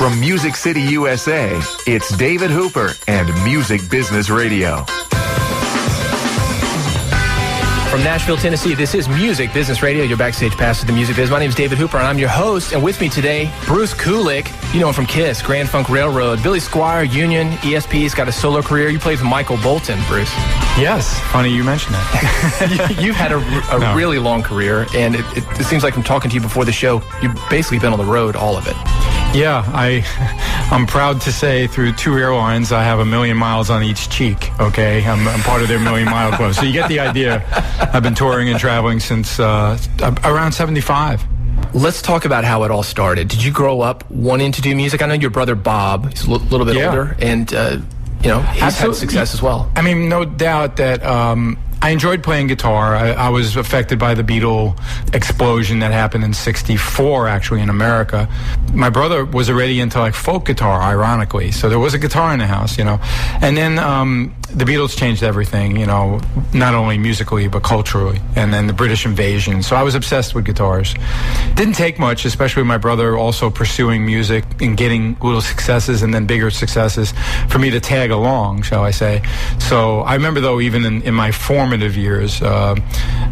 From Music City, USA, it's David Hooper and Music Business Radio. From Nashville, Tennessee, this is Music Business Radio, your backstage pass to the music biz. My name is David Hooper, and I'm your host. And with me today, Bruce Kulick. You know him from Kiss, Grand Funk Railroad, Billy Squier, Union, ESP. He's got a solo career. You played with Michael Bolton, Bruce. Yes, funny you mentioned that. You've had a really long career, and it seems like from talking to you before the show, you've basically been on the road, all of it. Yeah, I'm proud to say through 2 airlines, I have 1 million miles on each cheek, okay? I'm part of their 1 million mile club. So you get the idea. I've been touring and traveling since around 75. Let's talk about how it all started. Did you grow up wanting to do music? I know your brother Bob, he's a little bit older, and he's had success as well. I mean, no doubt that I enjoyed playing guitar. I was affected by the Beatle explosion that happened in '64, actually, in America. My brother was already into like folk guitar, ironically, so there was a guitar in the house, And then the Beatles changed everything, not only musically but culturally, and then the British invasion. So I was obsessed with guitars. Didn't take much, especially with my brother also pursuing music and getting little successes and then bigger successes, for me to tag along, shall I say. So I remember, though, even in my formative years,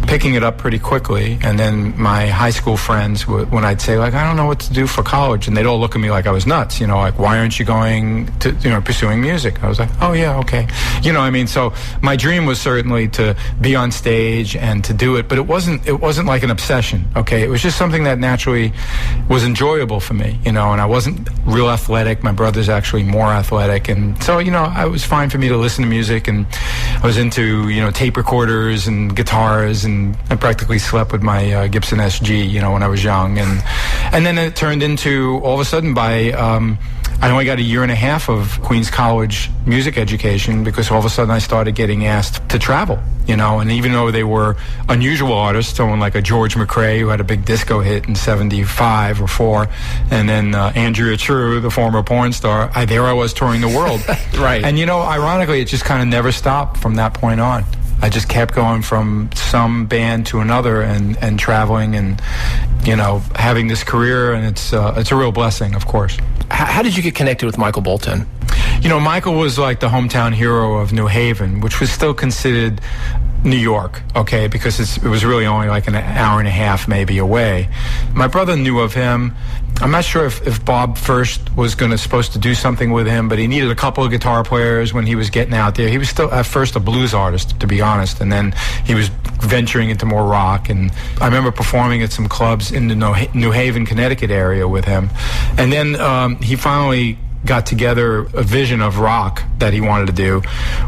picking it up pretty quickly. And then my high school friends, when I'd say, like, I don't know what to do for college, and they'd all look at me like I was nuts, like, why aren't you going to, pursuing music? I was like, oh, yeah, okay. So my dream was certainly to be on stage and to do it, but it wasn't like an obsession, okay? It was just something that naturally was enjoyable for me, and I wasn't real athletic. My brother's actually more athletic, and so, it was fine for me to listen to music, and I was into, tape recorders and guitars, and I practically slept with my Gibson SG, when I was young, and then it turned into, all of a sudden, I only got 1.5 years of Queens College music education, because all of a sudden I started getting asked to travel, and even though they were unusual artists, someone like a George McCrae, who had a big disco hit in '75 or '4, and then Andrea True, the former porn star, there I was touring the world. Right. And, ironically, it just kind of never stopped from that point on. I just kept going from some band to another and traveling and, having this career, and it's a real blessing, of course. How did you get connected with Michael Bolton? Michael was like the hometown hero of New Haven, which was still considered New York, okay, because it was really only like an hour and a half maybe away. My brother knew of him. I'm not sure if Bob first was supposed to do something with him, but he needed a couple of guitar players when he was getting out there. He was still at first a blues artist, to be honest, and then he was venturing into more rock. And I remember performing at some clubs in the New Haven, Connecticut area with him. And then he finally got together a vision of rock that he wanted to do,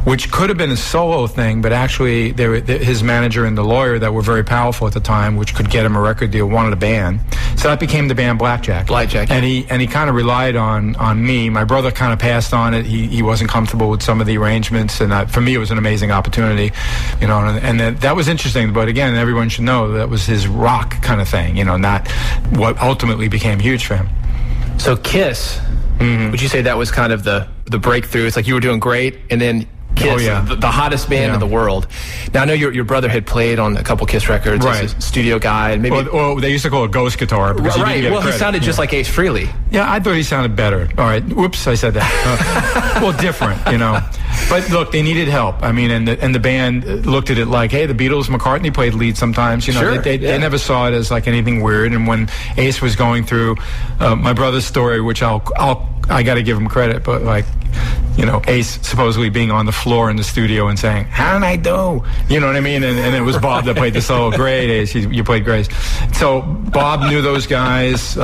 which could have been a solo thing, but actually his manager and the lawyer that were very powerful at the time, which could get him a record deal, wanted a band. So that became the band Blackjack. And he kind of relied on me. My brother kind of passed on it. He wasn't comfortable with some of the arrangements, and for me it was an amazing opportunity, and that was interesting. But again, everyone should know that was his rock kind of thing, not what ultimately became huge for him. So Kiss, would you say that was kind of the breakthrough? It's like you were doing great, and then Kiss, the hottest band in the world. Now, I know your brother had played on a couple Kiss records as a studio guy. And maybe they used to call it ghost guitar. Because he sounded just like Ace Frehley. Yeah, I thought he sounded better. All right. Whoops, I said that. Different, But look, they needed help. I mean, and the band looked at it like, hey, the Beatles, McCartney played lead sometimes. They never saw it as like anything weird. And when Ace was going through my brother's story, which I got to give him credit, but like, Ace supposedly being on the floor in the studio and saying, how did I do? You know what I mean? And it was Bob that played the solo. Great, Ace, you played great. So Bob knew those guys.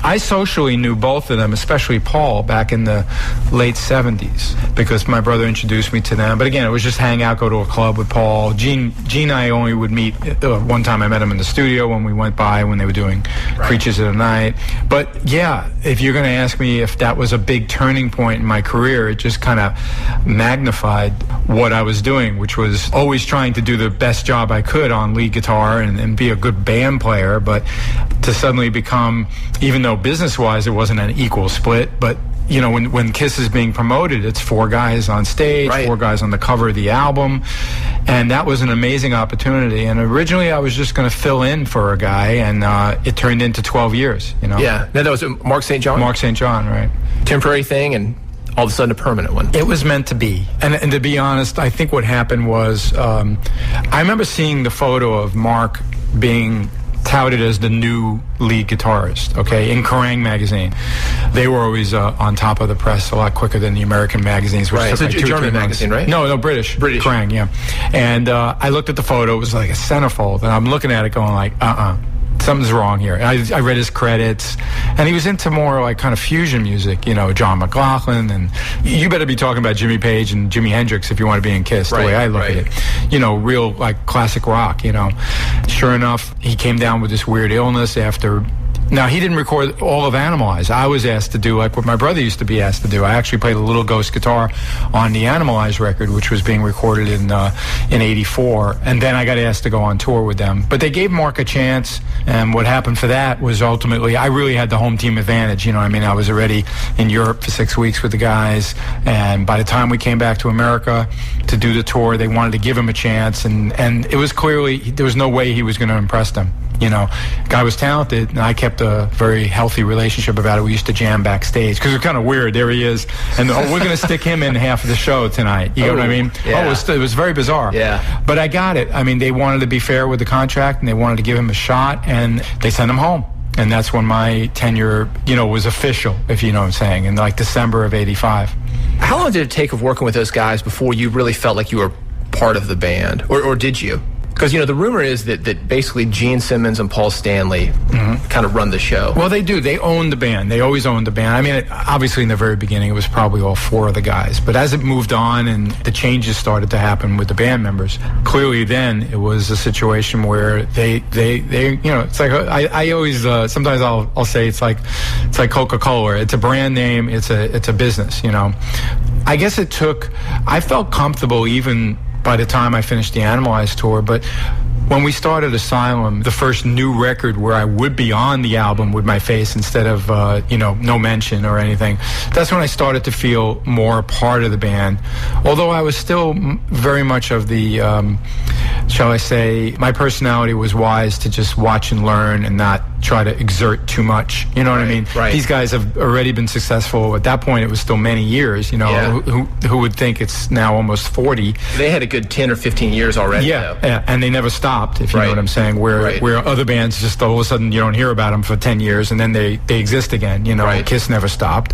I socially knew both of them, especially Paul, back in the late 70s, because my brother introduced me to them. But again, it was just hang out, go to a club with Paul. Gene and I only would meet. One time I met him in the studio when we went by when they were doing Creatures of the Night. But yeah, if you're going to ask me if that was a big turning point in my career, it just kind of magnified what I was doing, which was always trying to do the best job I could on lead guitar and be a good band player. But to suddenly become, even though business-wise it wasn't an equal split, but when Kiss is being promoted, it's 4 guys on stage, Right. 4 guys on the cover of the album, and that was an amazing opportunity. And originally I was just going to fill in for a guy, and it turned into 12 years, Yeah. No, that was Mark St. John? Mark St. John, right. Temporary thing, and all of a sudden a permanent one. It was meant to be. And to be honest, I think what happened was, I remember seeing the photo of Mark being touted as the new lead guitarist, okay, in Kerrang! Magazine. They were always on top of the press a lot quicker than the American magazines, which Right. took It's like a 2 or 3 German months. magazine, right? No, British. Kerrang!, yeah. And I looked at the photo. It was like a centerfold, and I'm looking at it going like, something's wrong here. And I read his credits, and he was into more like kind of fusion music, John McLaughlin, and you better be talking about Jimmy Page and Jimi Hendrix if you want to be in Kiss, the way I look at it. Real like classic rock, Sure enough, he came down with this weird illness after. Now, he didn't record all of Animalize. I was asked to do like what my brother used to be asked to do. I actually played a little ghost guitar on the Animalize record, which was being recorded in '84, and then I got asked to go on tour with them. But they gave Mark a chance, and what happened for that was ultimately I really had the home team advantage. I was already in Europe for 6 weeks with the guys, and by the time we came back to America to do the tour, they wanted to give him a chance, and it was clearly there was no way he was going to impress them. Guy was talented, and I kept a very healthy relationship about it. We used to jam backstage because it was kind of weird. There he is, and we're going to stick him in half of the show tonight. You know what I mean? Yeah. It was very bizarre. Yeah. But I got it. I mean, they wanted to be fair with the contract, and they wanted to give him a shot, and they sent him home. And that's when my tenure, was official, if you know what I'm saying, in like December of '85. How long did it take of working with those guys before you really felt like you were part of the band? Or did you? Because, the rumor is that basically Gene Simmons and Paul Stanley kind of run the show. Well, they do. They own the band. They always owned the band. I mean, obviously in the very beginning, it was probably all 4 of the guys. But as it moved on and the changes started to happen with the band members, clearly then it was a situation where they it's like, I always, sometimes I'll say it's like Coca-Cola. It's a brand name. It's a business, I guess I felt comfortable even by the time I finished the Animalize tour, but when we started Asylum, the first new record where I would be on the album with my face instead of, no mention or anything, that's when I started to feel more a part of the band. Although I was still very much of the, shall I say, my personality was wise to just watch and learn and not try to exert too much. You know what I mean? Right. These guys have already been successful. At that point, it was still many years, who would think it's now almost 40. They had a good 10 or 15 years already. Yeah, and they never stopped, if you know what I'm saying, where other bands just all of a sudden you don't hear about them for 10 years and then they exist again. Kiss never stopped.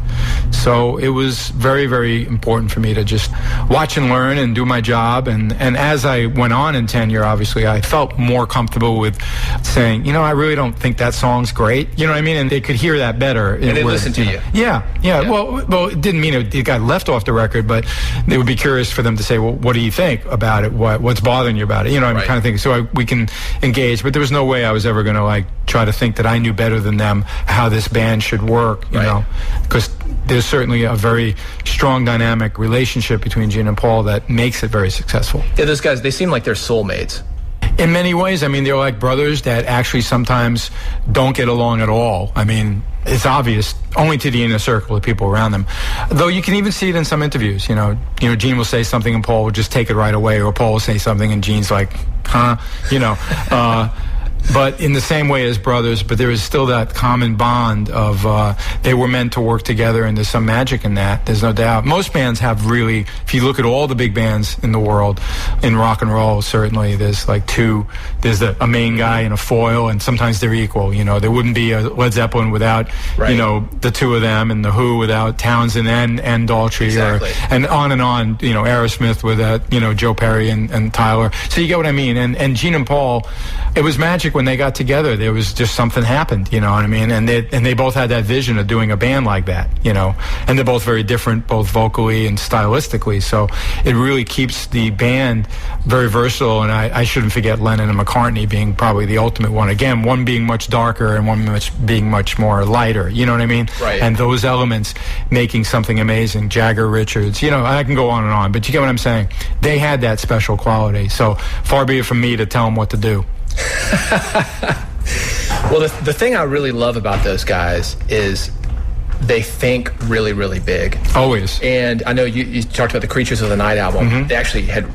So it was very, very important for me to just watch and learn and do my job. And as I went on in tenure, obviously, I felt more comfortable with saying, I really don't think that song's great. You know what I mean? And they could hear that better. And they listened to you. Yeah. Well, it didn't mean it got left off the record, but they would be curious for them to say, well, what do you think about it? What's bothering you about it? Kind of thing. So we can engage, but there was no way I was ever going to try to think that I knew better than them how this band should work, you know, because there's certainly a very strong dynamic relationship between Gene and Paul that makes it very successful. Yeah, those guys, they seem like they're soulmates. In many ways, I mean, they're like brothers that actually sometimes don't get along at all. I mean, it's obvious only to the inner circle of people around them. Though you can even see it in some interviews. Gene will say something and Paul will just take it right away, or Paul will say something and Gene's like, huh? But in the same way as brothers, but there is still that common bond of they were meant to work together, and there's some magic in that. There's no doubt. Most bands have really, if you look at all the big bands in the world, in rock and roll, certainly there's like 2. There's a main guy and a foil, and sometimes they're equal. There wouldn't be a Led Zeppelin without, the 2 of them, and the Who without Townsend and Daltrey, exactly. and on, Aerosmith without, Joe Perry and Tyler. So you get what I mean. And Gene and Paul, it was magic when they got together. There was just something happened, you know what I mean? And they both had that vision of doing a band like that, and they're both very different, both vocally and stylistically. So it really keeps the band very versatile. And I shouldn't forget Lennon and McCartney being probably the ultimate one. Again, one being much darker and one being much more lighter, you know what I mean? Right. And those elements making something amazing. Jagger, Richards, I can go on, but you get what I'm saying? They had that special quality. So far be it from me to tell them what to do. Well, the thing I really love about those guys is they think really, really big. Always. And I know you talked about the Creatures of the Night album. They actually had,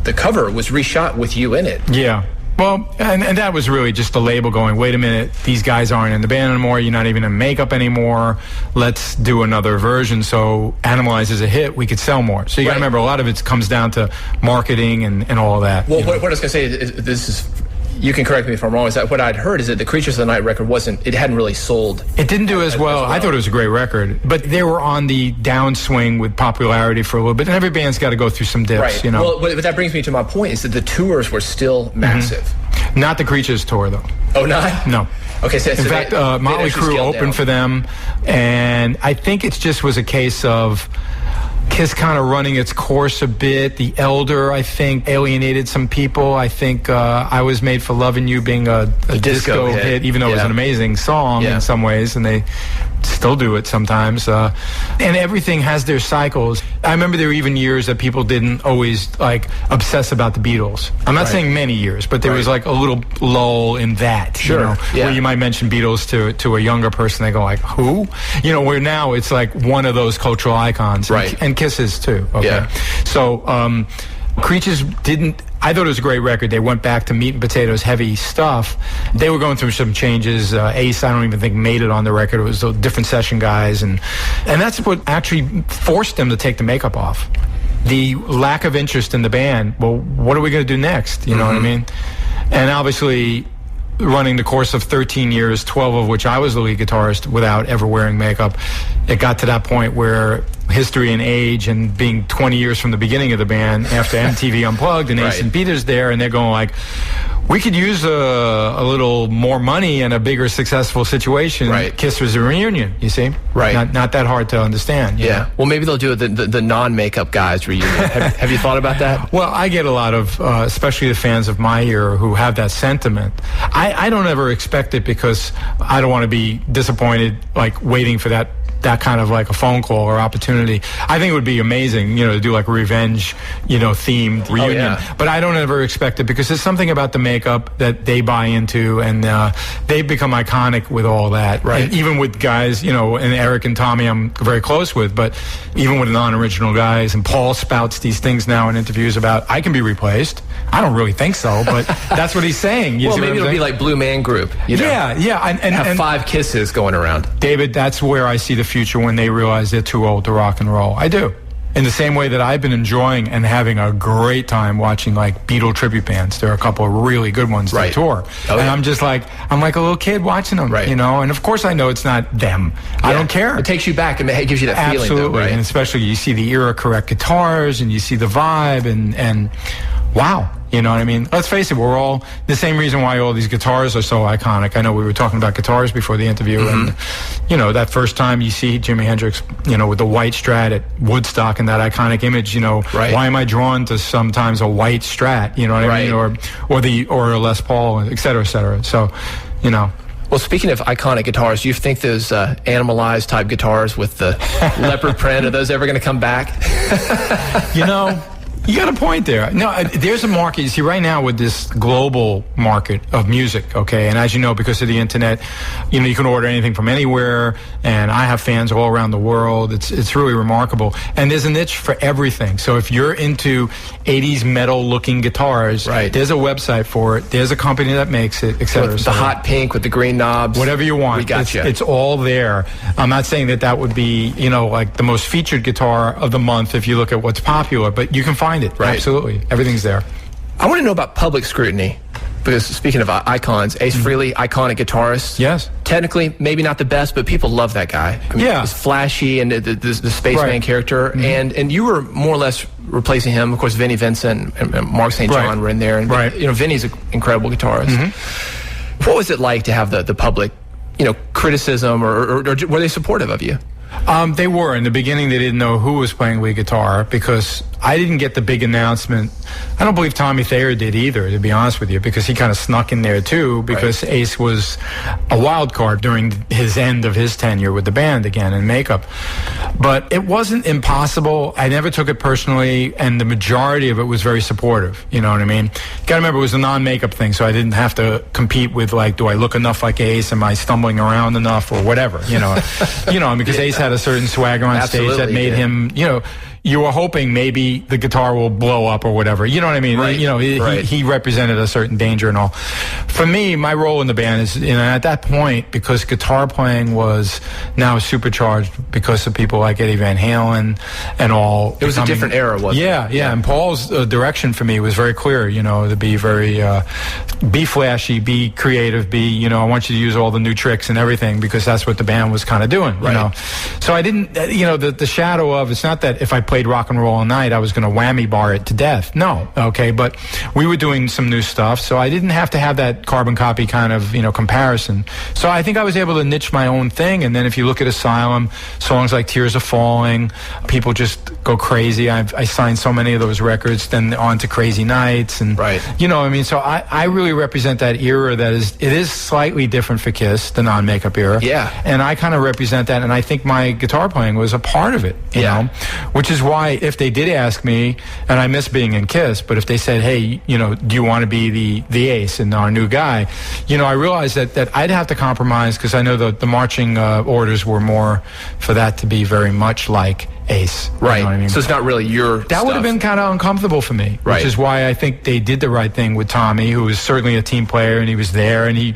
the cover was reshot with you in it. Yeah. Well, and that was really just the label going, wait a minute, these guys aren't in the band anymore, you're not even in makeup anymore, let's do another version so Animalize is a hit, we could sell more. So you got to remember, a lot of it comes down to marketing and all of that. Well, what I was going to say is, this is, you can correct me if I'm wrong, is that what I'd heard is that the Creatures of the Night record it hadn't really sold. It didn't do as well. I thought it was a great record, but they were on the downswing with popularity for a little bit, and every band's got to go through some dips, you know. Well, but that brings me to my point, is that the tours were still massive. Not the Creatures tour, though. Oh, not? No. Okay, so in fact, Motley Crue opened for them, and I think it just was a case of Kiss kind of running its course a bit. The Elder, I think, alienated some people. I think I Was Made for Loving You being a disco hit, even though it was an amazing song in some ways, and they still do it sometimes. And everything has their cycles. I remember there were even years that people didn't always like obsess about the Beatles. I'm not saying many years, but there was like a little lull in that, you know, where you might mention Beatles to a younger person, they go like, who? You know, where now it's like one of those cultural icons. And Kisses too. Okay. So Creatures didn't, I thought it was a great record. They went back to meat and potatoes heavy stuff. They were going through some changes. Ace, I don't even think, made it on the record. It was different session guys, and that's what actually forced them to take the makeup off. The lack of interest in the band. Well, what are we going to do next? You know what I mean? And obviously, running the course of 13 years, 12 of which I was the lead guitarist without ever wearing makeup, it got to that point where history and age and being 20 years from the beginning of the band after MTV Unplugged and Ace and Peter's there, and they're going like, we could use a little more money and a bigger successful situation. Kiss was a reunion, you see? Not that hard to understand. You know? Well, maybe they'll do the non-makeup guys reunion. Have you thought about that? Well, I get a lot of, especially the fans of my era who have that sentiment. I don't ever expect it because I don't want to be disappointed, like waiting for that kind of like a phone call or opportunity. I think it would be amazing, you know, to do like a revenge, you know, themed reunion. But I don't ever expect it because there's something about the makeup that they buy into, and they've become iconic with all that. And even with guys, you know, and Eric and Tommy I'm very close with, but even with non-original guys, and Paul spouts these things now in interviews about, I can be replaced. I don't really think so, but that's what he's saying. Well, maybe it'll be like Blue Man Group, you know? And have 5 Kisses going around. David, that's where I see the future when they realize they're too old to rock and roll. I do. In the same way that I've been enjoying and having a great time watching like Beatle tribute bands. There are a couple of really good ones that tour. And I'm just like, I'm like a little kid watching them, you know, and of course I know it's not them. I don't care. It takes you back and it gives you that feeling. Absolutely. And especially you see the era correct guitars and you see the vibe and wow. You know what I mean? Let's face it, we're all the same reason why all these guitars are so iconic. I know we were talking about guitars before the interview, and, you know, that first time you see Jimi Hendrix, you know, with the white Strat at Woodstock and that iconic image, you know, why am I drawn to sometimes a white Strat, you know what I mean? Or a Les Paul, et cetera, et cetera. So, you know. Well, speaking of iconic guitars, do you think those Animalized type guitars with the leopard print, are those ever going to come back? You know, you got a point there. No, there's a market. You see, right now with this global market of music, okay, and as you know, because of the internet, you know, you can order anything from anywhere, and I have fans all around the world. It's really remarkable. And there's a niche for everything. So if you're into 80s metal-looking guitars, there's a website for it. There's a company that makes it, et cetera. The hot pink with the green knobs. Whatever you want. We got you. It's all there. I'm not saying that would be, you know, like the most featured guitar of the month if you look at what's popular, but you can find it. Absolutely. Everything's there. I want to know about public scrutiny, because speaking of icons, Ace Frehley, iconic guitarist. Yes. Technically, maybe not the best, but people love that guy. I mean, he's flashy and the spaceman character. And you were more or less replacing him. Of course, Vinnie Vincent and Mark St. John were in there. And, you know, Vinnie's an incredible guitarist. What was it like to have the public, you know, criticism, or were they supportive of you? They were. In the beginning, they didn't know who was playing lead guitar because I didn't get the big announcement. I don't believe Tommy Thayer did either, to be honest with you, because he kind of snuck in there too, because Ace was a wild card during his end of his tenure with the band again in makeup. But it wasn't impossible. I never took it personally, and the majority of it was very supportive. You know what I mean? You got to remember, it was a non-makeup thing, so I didn't have to compete with, like, do I look enough like Ace? Am I stumbling around enough, or whatever? You know, because Ace had a certain swagger on stage that made him, you were hoping maybe the guitar will blow up or whatever. You know what I mean? Right. He represented a certain danger and all. For me, my role in the band is, at that point, because guitar playing was now supercharged because of people like Eddie Van Halen and all. It was a different era, wasn't it? Yeah. And Paul's direction for me was very clear, to be very, be flashy, be creative, I want you to use all the new tricks and everything, because that's what the band was kind of doing, So I didn't, the shadow of, it's not that if I played rock and roll all night, I was going to whammy bar it to death. No, okay, but we were doing some new stuff, so I didn't have to have that carbon copy kind of, comparison. So I think I was able to niche my own thing, and then if you look at Asylum, songs like Tears Are Falling, people just go crazy. I signed so many of those records, then on to Crazy Nights, and, so I really represent that era it is slightly different for Kiss, the non-makeup era. Yeah. And I kind of represent that, and I think my guitar playing was a part of it, you know, which is why if they did ask me, and I miss being in Kiss, but if they said, hey, do you want to be the Ace and our new guy, I realized that I'd have to compromise, because I know the marching orders were more for that to be very much like Ace. Right. You know what I mean? So it's not really your That stuff. would have been kind of uncomfortable for me, right. Which is why I think they did the right thing with Tommy, who was certainly a team player, and he was there, and he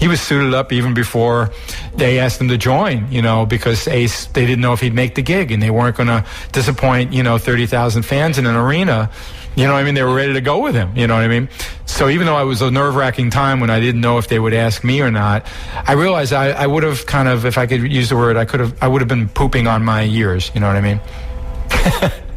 was suited up even before they asked him to join, because Ace, they didn't know if he'd make the gig, and they weren't going to disappoint, 30,000 fans in an arena. They were ready to go with him, you know what I mean? So even though it was a nerve-wracking time when I didn't know if they would ask me or not, I realized I would have kind of, if I could use the word, I would have been pooping on my ears, you know what I mean?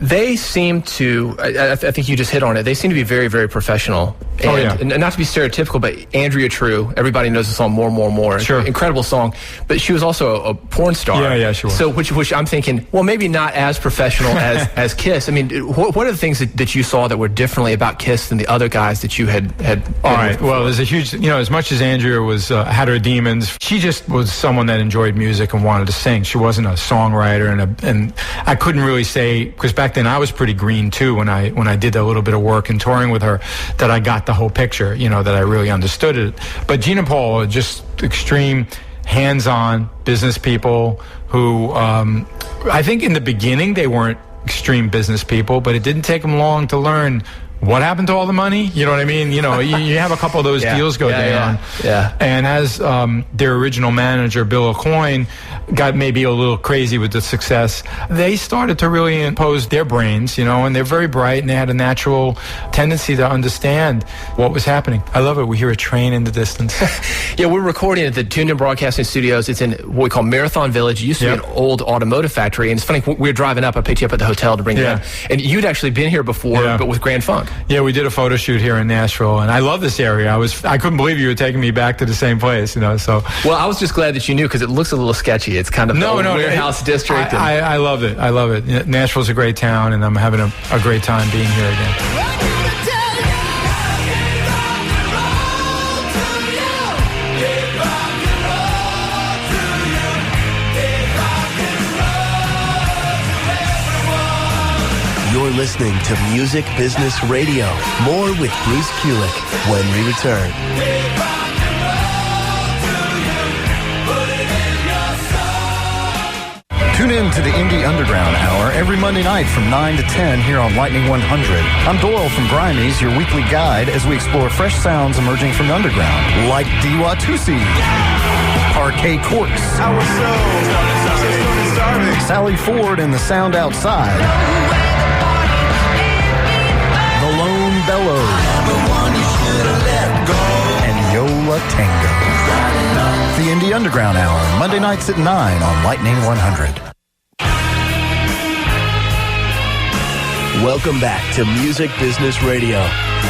They seem to, I think you just hit on it, they seem to be very, very professional. And not to be stereotypical, but Andrea True, everybody knows the song More. Sure. Incredible song. But she was also a porn star. Yeah, she was. So, which I'm thinking, well, maybe not as professional as Kiss. I mean, what are the things that you saw that were differently about Kiss than the other guys that you had All right, well, there's a huge, as much as Andrea had her demons, she just was someone that enjoyed music and wanted to sing. She wasn't a songwriter, and I couldn't really say, because back then I was pretty green too when I did a little bit of work and touring with her, that I got the whole picture, that I really understood it. But Gene and Paul are just extreme hands-on business people who, I think in the beginning they weren't extreme business people, but it didn't take them long to learn what happened to all the money? You know what I mean? You have a couple of those deals go down. Yeah. And as their original manager, Bill Aucoin, got maybe a little crazy with the success, they started to really impose their brains, and they're very bright, and they had a natural tendency to understand what was happening. I love it. We hear a train in the distance. Yeah, we're recording at the Tuned In Broadcasting Studios. It's in what we call Marathon Village. It used to be an old automotive factory. And it's funny, we were driving up. I picked you up at the hotel to bring you in. And you'd actually been here before, but with Grand Funk. Yeah, we did a photo shoot here in Nashville, and I love this area. I couldn't believe you were taking me back to the same place, so. Well, I was just glad that you knew, because it looks a little sketchy. It's kind of the warehouse district. I love it. I love it. Nashville's a great town, and I'm having a great time being here again. You're listening to Music Business Radio. More with Bruce Kulick when we return. Tune in to the Indie Underground Hour every Monday night from 9 to 10 here on Lightning 100. I'm Doyle from Grimey's, your weekly guide as we explore fresh sounds emerging from the underground, like Diwatusi, Parquet Courts, Sally Ford and the Sound Outside, The Lone Bellows, and Yola Tango. The Indie Underground Hour, Monday nights at 9 on Lightning 100. Welcome back to Music Business Radio.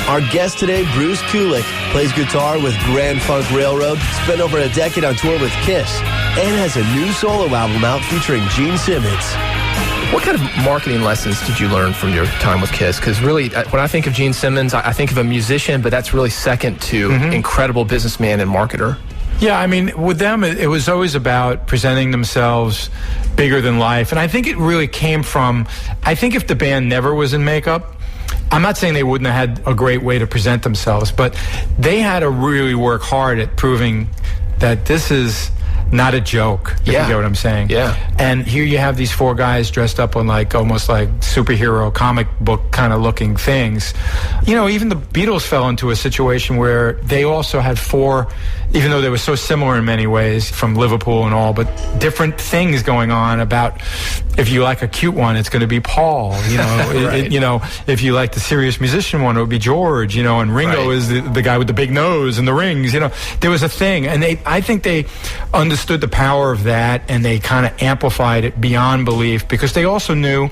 Our guest today, Bruce Kulick, plays guitar with Grand Funk Railroad, spent over a decade on tour with Kiss, and has a new solo album out featuring Gene Simmons. What kind of marketing lessons did you learn from your time with Kiss? Because really, when I think of Gene Simmons, I think of a musician, but that's really second to incredible businessman and marketer. Yeah, I mean, with them, it was always about presenting themselves bigger than life. And I think it really came from, I think if the band never was in makeup, I'm not saying they wouldn't have had a great way to present themselves, but they had to really work hard at proving that this is not a joke, if you get what I'm saying. Yeah. And here you have these four guys dressed up on almost like superhero comic book kind of looking things. You know, even the Beatles fell into a situation where they also had four, even though they were so similar in many ways from Liverpool and all, but different things going on about if you like a cute one, it's going to be Paul, you know. Right. You know, if you like the serious musician one, it would be George, you know, and Ringo is the guy with the big nose and the rings, you know. There was a thing, and I think they understood the power of that, and they kind of amplified it beyond belief, because they also knew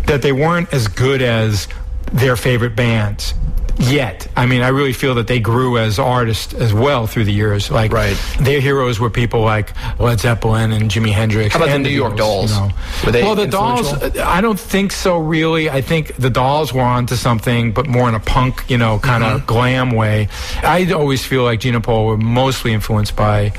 that they weren't as good as their favorite bands yet. I mean, I really feel that they grew as artists as well through the years. Their heroes were people like Led Zeppelin and Jimi Hendrix. How about and the New York Dolls? You know. Were they the Dolls, I don't think so, really. I think the Dolls were onto something, but more in a punk, you know, kind of glam way. I always feel like Gene and Paul were mostly influenced by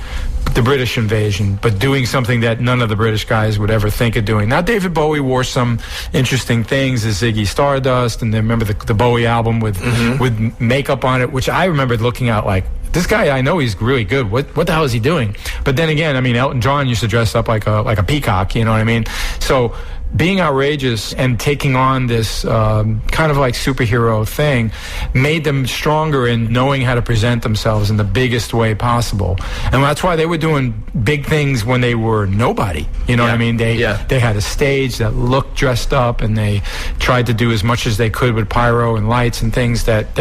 the British invasion, but doing something that none of the British guys would ever think of doing. Now, David Bowie wore some interesting things, as Ziggy Stardust, and then remember the Bowie album with makeup on it, which I remembered looking at like, this guy, I know he's really good. What the hell is he doing? But then again, I mean, Elton John used to dress up like a peacock, you know what I mean? So being outrageous and taking on this kind of like superhero thing made them stronger in knowing how to present themselves in the biggest way possible. And that's why they were doing big things when they were nobody. You know what I mean? They had a stage that looked dressed up, and they tried to do as much as they could with pyro and lights and things that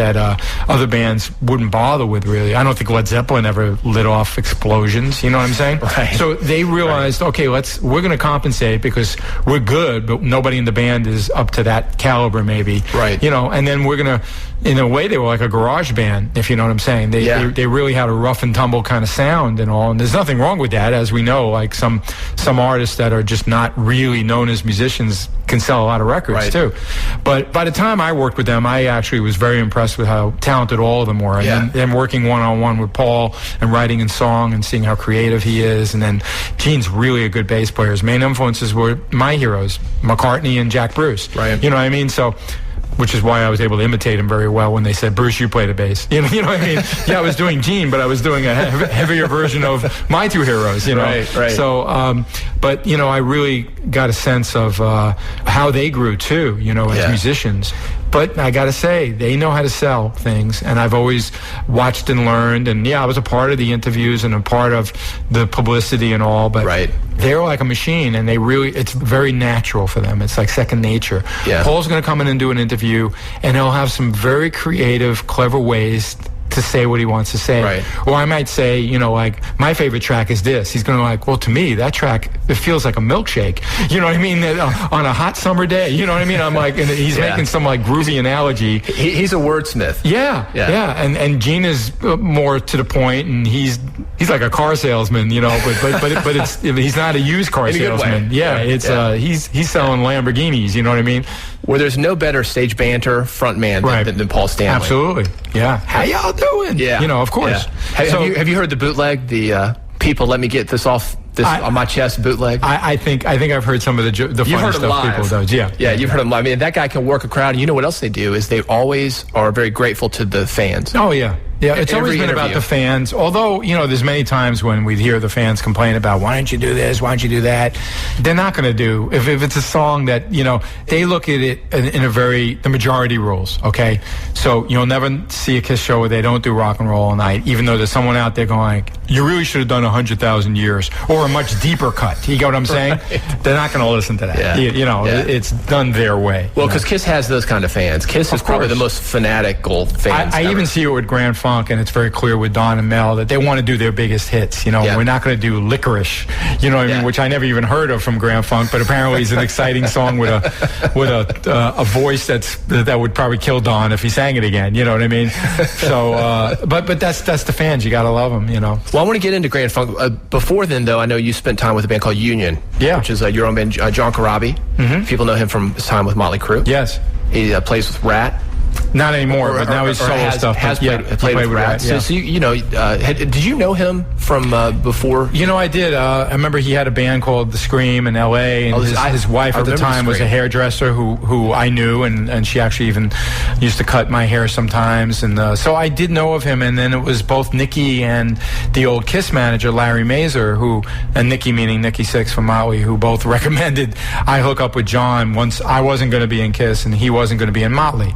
other bands wouldn't bother with, really. I don't think Led Zeppelin ever lit off explosions, you know what I'm saying? Right. So they realized, okay, we're going to compensate because we're good, but nobody in the band is up to that caliber, maybe. Right. You know, and then we're going to, in a way, they were like a garage band, if you know what I'm saying. They really had a rough and tumble kind of sound and all, and there's nothing wrong with that, as we know. Like some artists that are just not really known as musicians can sell a lot of records too. But by the time I worked with them, I actually was very impressed with how talented all of them were. And then working one-on-one with Paul and writing in song and seeing how creative he is. And then Gene's really a good bass player. His main influences were my heroes, McCartney and Jack Bruce. Right. You know what I mean? So, which is why I was able to imitate him very well when they said, Bruce, you play the bass. You know what I mean? Yeah, I was doing Gene, but I was doing a heavier version of my two heroes, you know? Right. So, but, you know, I really got a sense of how they grew, too, you know, as musicians. But I got to say, they know how to sell things, and I've always watched and learned, and I was a part of the interviews and a part of the publicity and all, but they're like a machine, and it's very natural for them. It's like second nature. Yeah. Paul's going to come in and do an interview, and he'll have some very creative, clever ways to say what he wants to say. Right. Or I might say, you know, like, my favorite track is this. He's going to like, well, to me, that track, it feels like a milkshake. You know what I mean? On a hot summer day. You know what I mean? I'm like, and he's making some like groovy analogy. He's a wordsmith. Yeah. And Gene is more to the point, and he's like a car salesman, you know, but it's he's not a used car salesman. He's selling Lamborghinis, you know what I mean? Where there's no better stage banter frontman than Paul Stanley. Absolutely. Yeah. How y'all doing? Yeah. You know, of course. Yeah. Have you heard the bootleg? The people let me get this off on my chest bootleg? I think I've heard some of the funny stuff people does. Yeah, you've heard them live. I mean, that guy can work a crowd. And you know what else they do is they always are very grateful to the fans. Oh, yeah. Yeah, it's always been about the fans. Although, you know, there's many times when we hear the fans complain about, why don't you do this, why don't you do that? They're not going to do. If it's a song that, you know, they look at it in the majority rules, okay? So you'll never see a Kiss show where they don't do Rock and Roll All Night, even though there's someone out there going, you really should have done 100,000 Years, or a much deeper cut. You get what I'm saying? Right. They're not going to listen to that. Yeah. It's done their way. Well, because Kiss has those kind of fans. Kiss is probably the most fanatical fans I even see it with Grand Funk. Funk, and it's very clear with Don and Mel that they want to do their biggest hits. You know, we're not going to do Licorice, you know what I mean, which I never even heard of from Grand Funk, but apparently it's an exciting song with a voice that would probably kill Don if he sang it again. You know what I mean? So, but that's the fans. You got to love them. You know. Well, I want to get into Grand Funk. Before then, though, I know you spent time with a band called Union, which is your own band. John Corabi. People know him from his time with Motley Crue. Yes. He plays with Rat. Not anymore, but now he's solo stuff. Has played with Rat. So you know, did you know him from before? You know, I did. I remember he had a band called The Scream in L.A., and his wife at the time was a hairdresser who I knew, and she actually even used to cut my hair sometimes. And so I did know of him, and then it was both Nikki and the old Kiss manager, Larry Mazer, and Nikki, meaning Nikki Sixx from Motley, who both recommended I hook up with John once I wasn't going to be in Kiss and he wasn't going to be in Motley.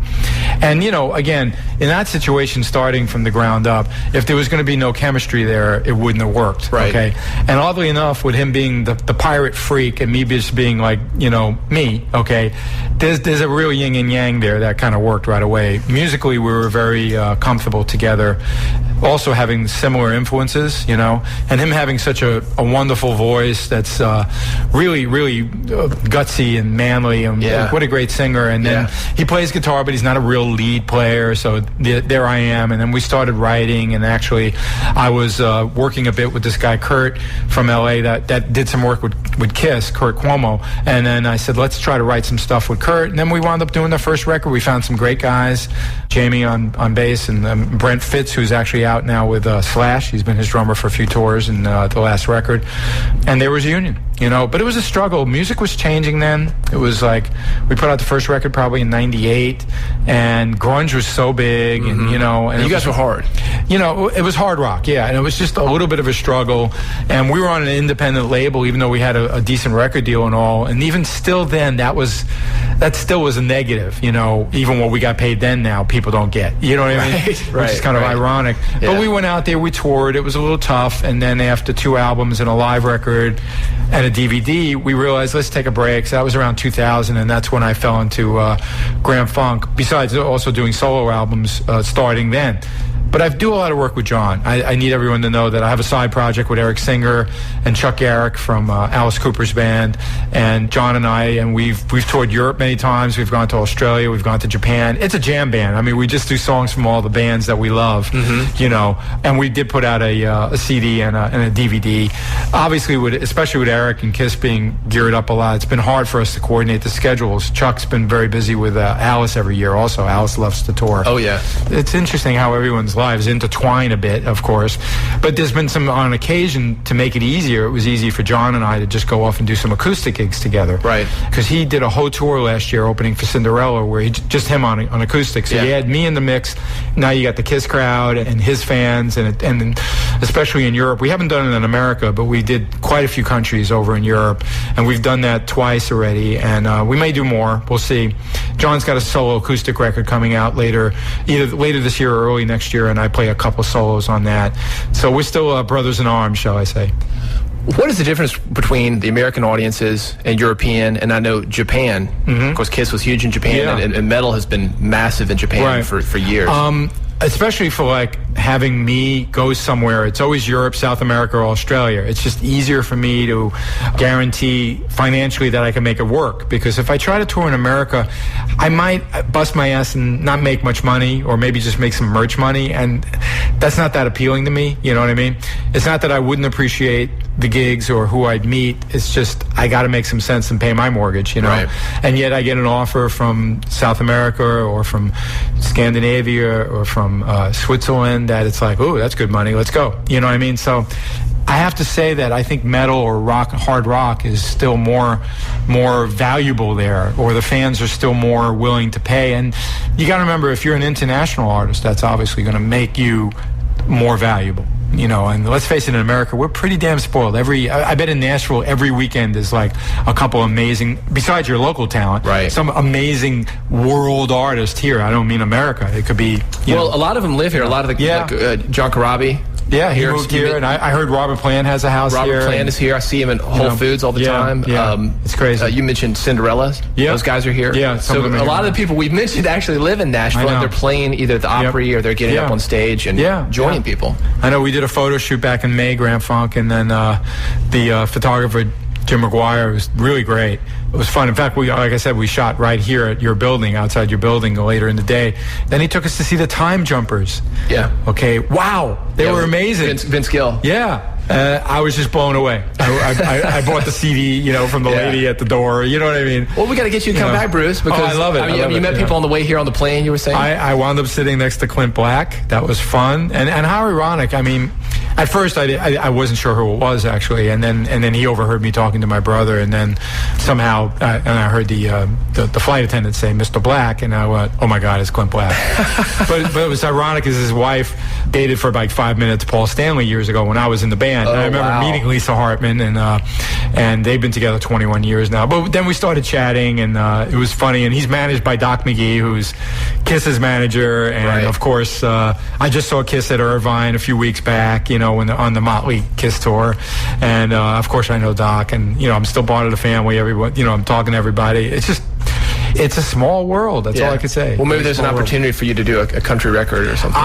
And, you know, again, in that situation, starting from the ground up, if there was going to be no chemistry there, it wouldn't have worked. Right. Okay. And oddly enough, with him being the pirate freak and me just being like, you know, me, okay, there's a real yin and yang there that kind of worked right away. Musically, we were very comfortable together. Also having similar influences, you know, and him having such a wonderful voice that's really, really gutsy and manly. And what a great singer. And then he plays guitar, but he's not a real lead player. So there I am. And then we started writing. And actually, I was working a bit with this guy, Kurt, from L.A. that did some work with Kiss, Kurt Cuomo. And then I said, let's try to write some stuff with Kurt. And then we wound up doing the first record. We found some great guys, Jamie on bass, and Brent Fitz, who's actually out now with Slash. He's been his drummer for a few tours in the last record. And there was Union, you know, but it was a struggle. Music was changing then. It was like, we put out the first record probably in 98, and grunge was so big, and, you know. And you guys were hard. You know, it was hard rock, and it was just a little bit of a struggle. And we were on an independent label, even though we had a decent record deal and all. And even still then, that still was a negative, you know. Even what we got paid then, now people don't get. You know what I mean? Which is kind of ironic. Yeah. But we went out there, we toured. It was a little tough. And then after 2 albums and a live record and a DVD, we realized, let's take a break. So that was around 2000, and that's when I fell into Grand Funk, besides also doing solo albums starting then. But I do a lot of work with John. I need everyone to know that I have a side project with Eric Singer and Chuck Garrick from Alice Cooper's band, and John and I, and we've toured Europe many times. We've gone to Australia. We've gone to Japan. It's a jam band. I mean, we just do songs from all the bands that we love, you know. And we did put out a CD and a DVD. Obviously, especially with Eric and Kiss being geared up a lot, it's been hard for us to coordinate the schedules. Chuck's been very busy with Alice every year also. Alice loves to tour. Oh, yeah. It's interesting how everyone's lives intertwine a bit, of course, but there's been some, on occasion, to make it easier, it was easy for John and I to just go off and do some acoustic gigs together, right? Because he did a whole tour last year opening for Cinderella, where just him on acoustic, so you had me in the mix. Now you got the Kiss crowd and his fans, and especially in Europe. We haven't done it in America, but we did quite a few countries over in Europe, and we've done that twice already, and we may do more. We'll see. John's got a solo acoustic record coming out either later this year or early next year, and I play a couple solos on that. So we're still brothers in arms, shall I say. What is the difference between the American audiences and European, and I know Japan? Of course, Kiss was huge in Japan, and metal has been massive in Japan for years. Especially for like having me go somewhere, it's always Europe, South America, or Australia. It's just easier for me to guarantee financially that I can make it work, because if I try to tour in America, I might bust my ass and not make much money, or maybe just make some merch money, and that's not that appealing to me. You know what I mean? It's not that I wouldn't appreciate the gigs or who I'd meet. It's just I got to make some sense and pay my mortgage, you know. And yet I get an offer from South America or from Scandinavia or from Switzerland that it's like, oh, that's good money, let's go. You know what I mean? So I have to say that I think metal or hard rock is still more valuable there, or the fans are still more willing to pay. And you got to remember, if you're an international artist, that's obviously going to make you more valuable. You know, and let's face it, in America, we're pretty damn spoiled. I bet in Nashville, every weekend is like a couple amazing, besides your local talent, some amazing world artist here. I don't mean America. It could be, you know. A lot of them live here. A lot of the, like, John Corabi. Yeah, he moved here, and I heard Robert Plant has a house here. Robert Plant is here. I see him in Whole Foods all the time. Yeah, it's crazy. You mentioned Cinderella. Yeah. Those guys are here. Yeah, so a lot of the people we've mentioned actually live in Nashville, and they're playing either at the Opry or they're getting up on stage and joining people. I know we did a photo shoot back in May, Grand Funk, and then the photographer, Jim McGuire, was really great. It was fun. In fact, like I said, we shot right here at your building, outside your building, later in the day. Then he took us to see the Time Jumpers. Yeah. Okay. Wow. They were amazing. Vince Gill. Yeah. I was just blown away. I bought the CD, from the lady at the door. You know what I mean? Well, we got to get you to come back, Bruce. Because I love it. You met people on the way here on the plane, you were saying? I wound up sitting next to Clint Black. That was fun. And how ironic. I mean, at first I wasn't sure who it was, actually. And then he overheard me talking to my brother. And then somehow, and I heard the flight attendant say, Mr. Black. And I went, oh, my God, it's Clint Black. but it was ironic because his wife dated for like 5 minutes Paul Stanley years ago when I was in the band. And I remember meeting Lisa Hartman, and they've been together 21 years now. But then we started chatting, and it was funny. And he's managed by Doc McGee, who's Kiss's manager. And, of course, I just saw Kiss at Irvine a few weeks back, on the Motley Kiss tour. And, of course, I know Doc. And, I'm still part of the family. Everyone, I'm talking to everybody. It's a small world. That's all I can say. Well, maybe there's an opportunity for you to do a country record or something.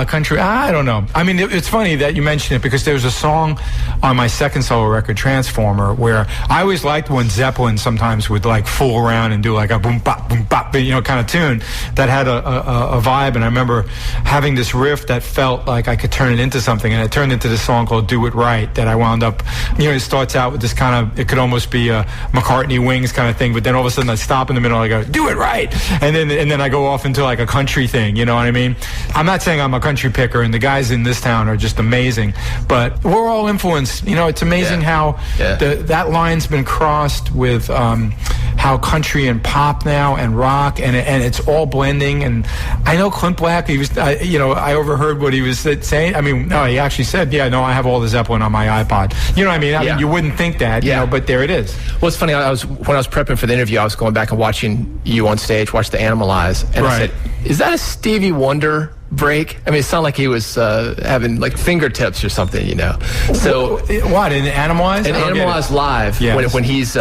Country. I don't know. I mean, it's funny that you mention it because there's a song on my second solo record, Transformer, where I always liked when Zeppelin sometimes would like fool around and do like a boom bop, kind of tune that had a vibe. And I remember having this riff that felt like I could turn it into something, and it turned into this song called "Do It Right" that I wound up. It starts out with this kind of, it could almost be a McCartney Wings kind of thing, but then all of a sudden I stop in the middle. I go, do it right, and then I go off into like a country thing. You know what I mean? I'm not saying I'm a country picker, and the guys in this town are just amazing, but we're all influenced. It's amazing how that line's been crossed with how country and pop now and rock, and it's all blending. And I know Clint Black. He was, I overheard what he was saying. I mean, no, he actually said, I have all the Zeppelin on my iPod. You know what I mean? I mean, you wouldn't think that, but there it is. Well, it's funny. When I was prepping for the interview, I was going back and watching you on stage, watch the Animalize, and I said, is that a Stevie Wonder break? I mean, it sounded like he was having like fingertips or something, So what in Animalize? In Animalize Live, when he's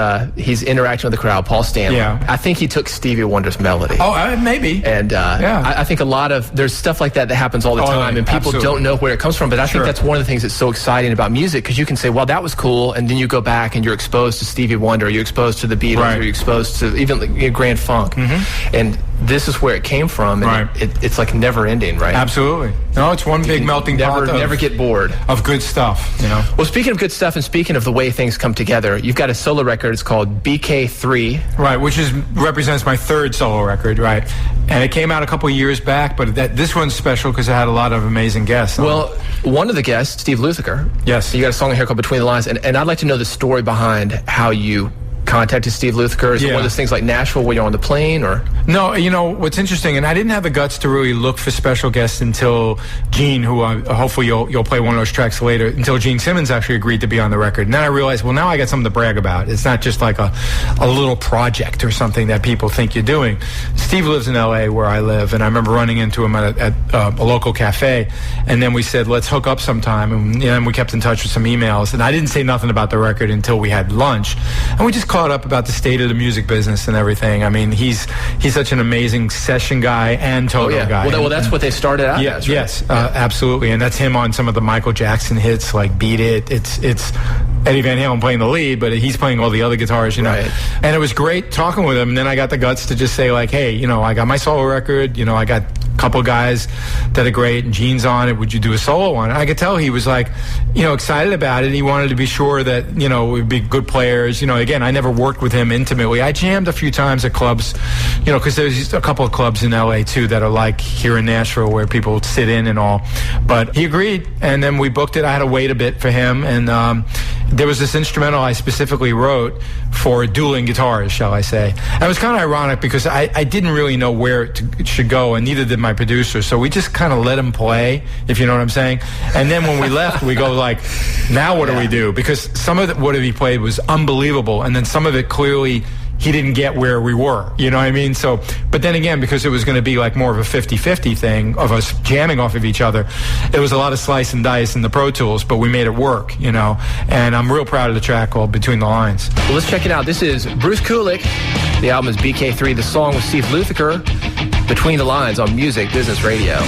interacting with the crowd, Paul Stanley. I think he took Stevie Wonder's melody. Oh, maybe. And I think there's stuff like that happens all the time, and people don't know where it comes from. But I think that's one of the things that's so exciting about music, because you can say, well, that was cool, and then you go back and you're exposed to Stevie Wonder, you're exposed to the Beatles, or you're exposed to even like, Grand Funk, and this is where it came from, and it's like never ending. Right? Absolutely. No, it's one big melting pot. Never get bored of good stuff. Well, speaking of good stuff, and speaking of the way things come together, you've got a solo record. It's called BK3. Right, which represents my third solo record. Right, and it came out a couple of years back, but this one's special because it had a lot of amazing guests. Well, one of the guests, Steve Lukather. Yes. You got a song here called Between the Lines, and I'd like to know the story behind how you contacted Steve Lukather. Is it one of those things like Nashville where you're on the plane, or? No, what's interesting, and I didn't have the guts to really look for special guests until Gene, who hopefully you'll play one of those tracks later, until Gene Simmons actually agreed to be on the record. And then I realized, well, now I got something to brag about. It's not just like a little project or something that people think you're doing. Steve lives in L.A. where I live, and I remember running into him at a local cafe, and then we said, let's hook up sometime, and we kept in touch with some emails, and I didn't say nothing about the record until we had lunch, and we just caught up about the state of the music business and everything. I mean, he's such an amazing session guy and total guy. Well, that's what they started out as, right? Yes, absolutely. And that's him on some of the Michael Jackson hits like Beat It. It's Eddie Van Halen playing the lead, but he's playing all the other guitars, Right. And it was great talking with him. And then I got the guts to just say like, hey, I got my solo record, I got a couple guys that are great, and Gene's on it. Would you do a solo on it? I could tell he was like, excited about it. He wanted to be sure that, we'd be good players. Again, I never worked with him intimately. I jammed a few times at clubs, because there's a couple of clubs in LA too that are like here in Nashville where people sit in and all. But he agreed, and then we booked it. I had to wait a bit for him, and there was this instrumental I specifically wrote for dueling guitars, shall I say. And it was kind of ironic because I didn't really know where it should go, and neither did my producer. So we just kind of let him play, if you know what I'm saying. And then when we left, we go like, now what do we do? Because some of what he played was unbelievable, and then some of it clearly he didn't get where we were. You know what I mean? So, but then again, because it was going to be like more of a 50-50 thing of us jamming off of each other, it was a lot of slice and dice in the Pro Tools, but we made it work, you know. And I'm real proud of the track called Between the Lines. Well, let's check it out. This is Bruce Kulick. The album is BK3. The song with Steve Lukather, Between the Lines, on Music Business Radio.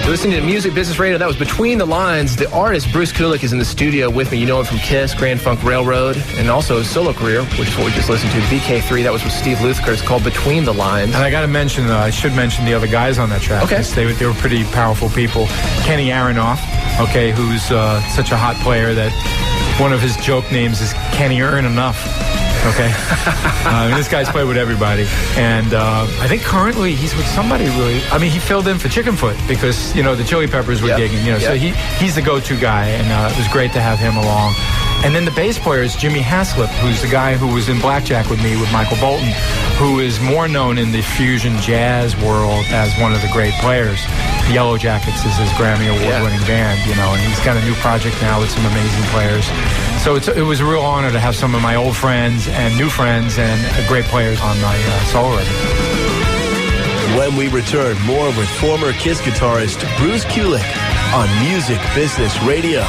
Listening to Music Business Radio, that was Between the Lines. The artist, Bruce Kulick, is in the studio with me. You know him from Kiss, Grand Funk Railroad, and also his solo career, which is what we just listened to, BK3. That was with Steve Lukather. It's called Between the Lines. And I got to mention, I should mention the other guys on that track. Okay. They were pretty powerful people. Kenny Aronoff, okay, who's such a hot player that one of his joke names is Kenny Earn Enough. Okay. This guy's played with everybody. And I think currently he's with somebody really. I mean, he filled in for Chickenfoot because, you know, the Chili Peppers were gigging, you know. So he's the go-to guy, and it was great to have him along. And then the bass player is Jimmy Haslip, who's the guy who was in Blackjack with me with Michael Bolton, who is more known in the fusion jazz world as one of the great players. Yellow Jackets is his Grammy Award-winning band, you know, and he's got a new project now with some amazing players. So it was a real honor to have some of my old friends and new friends and great players on my solo record. When we return, more with former Kiss guitarist Bruce Kulick on Music Business Radio.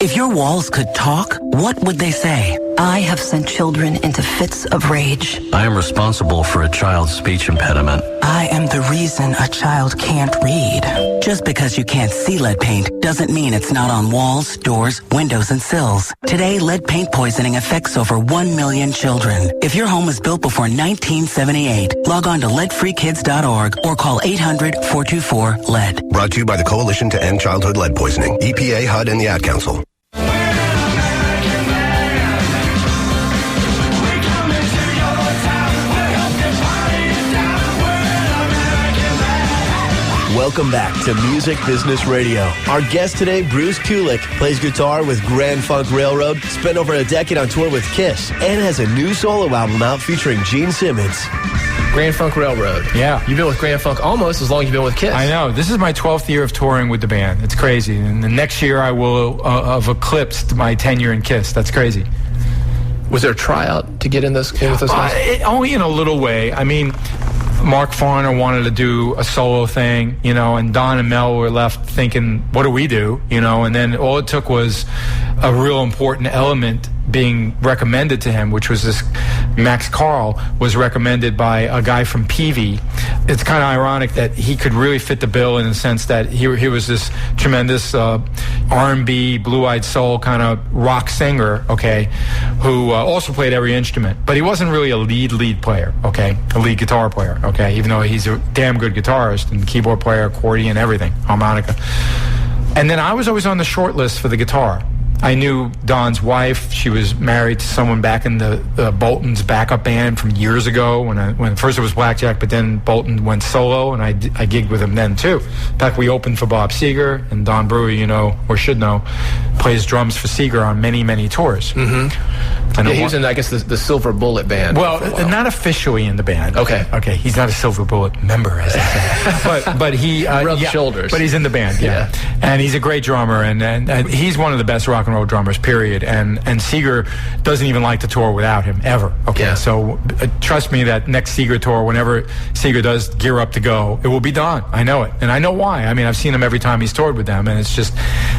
If your walls could talk, what would they say? I have sent children into fits of rage. I am responsible for a child's speech impediment. I am the reason a child can't read. Just because you can't see lead paint doesn't mean it's not on walls, doors, windows, and sills. Today, lead paint poisoning affects over 1 million children. If your home was built before 1978, log on to leadfreekids.org or call 800-424-LEAD. Brought to you by the Coalition to End Childhood Lead Poisoning, EPA, HUD, and the Ad Council. Welcome back to Music Business Radio. Our guest today, Bruce Kulick, plays guitar with Grand Funk Railroad, spent over a decade on tour with Kiss, and has a new solo album out featuring Gene Simmons. Grand Funk Railroad. Yeah. You've been with Grand Funk almost as long as you've been with Kiss. I know. This is my 12th year of touring with the band. It's crazy. And the next year I will have eclipsed my tenure in Kiss. That's crazy. Was there a tryout to get in with those guys? Only in a little way. I mean, Mark Farner wanted to do a solo thing, you know, and Don and Mel were left thinking, what do we do? You know, and then all it took was a real important element being recommended to him, which was this Max Carl was recommended by a guy from Peavey. It's kind of ironic that he could really fit the bill in the sense that he was this tremendous R&B, blue-eyed soul kind of rock singer, okay, who also played every instrument. But he wasn't really a lead player, okay, a lead guitar player, okay, even though he's a damn good guitarist and keyboard player, accordion, everything, harmonica. And then I was always on the short list for the guitar. I knew Don's wife. She was married to someone back in the Bolton's backup band from years ago when first it was Blackjack, but then Bolton went solo, and I gigged with him then too. In fact, we opened for Bob Seger, and Don Brewer, you know, or should know, plays drums for Seger on many, many tours. Mm-hmm. And he was in, I guess, the Silver Bullet band. Well, not officially in the band. Okay. Okay, he's not a Silver Bullet member, as they say. but he... rubs shoulders. But he's in the band, yeah. And he's a great drummer, and he's one of the best rock and roll drummers, period. And Seeger doesn't even like to tour without him, ever. Okay, Yeah. so trust me that next Seeger tour, whenever Seeger does gear up to go, it will be done. I know it. And I know why. I mean, I've seen him every time he's toured with them, and it's just,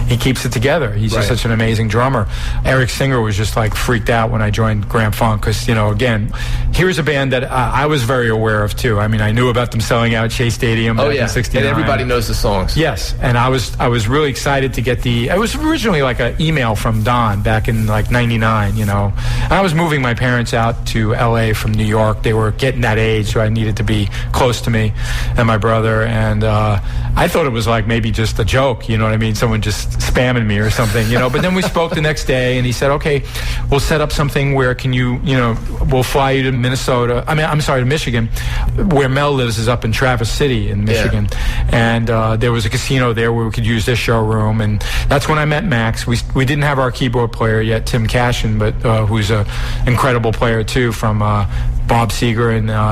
he keeps it together. He's just such an amazing drummer. Eric Singer was just like freaked out when I joined Grand Funk because, again, here's a band that I was very aware of too. I mean, I knew about them selling out Shea Stadium back in '69. And everybody knows the songs. Yes, and I was really excited to get it was originally like an email from Don back in like '99, And I was moving my parents out to LA from New York. They were getting that age, so I needed to be close to me and my brother, and I thought it was like maybe just a joke, you know what I mean? Someone just spamming me or something, But then we spoke the next day, and he said, okay, we'll set up something where we'll fly you to Minnesota. I'm sorry, to Michigan, where Mel lives is up in Traverse City in Michigan. And there was a casino there where we could use their showroom, and that's when I met Max. We didn't have our keyboard player yet, Tim Cashin, but who's an incredible player too, from Bob Seger,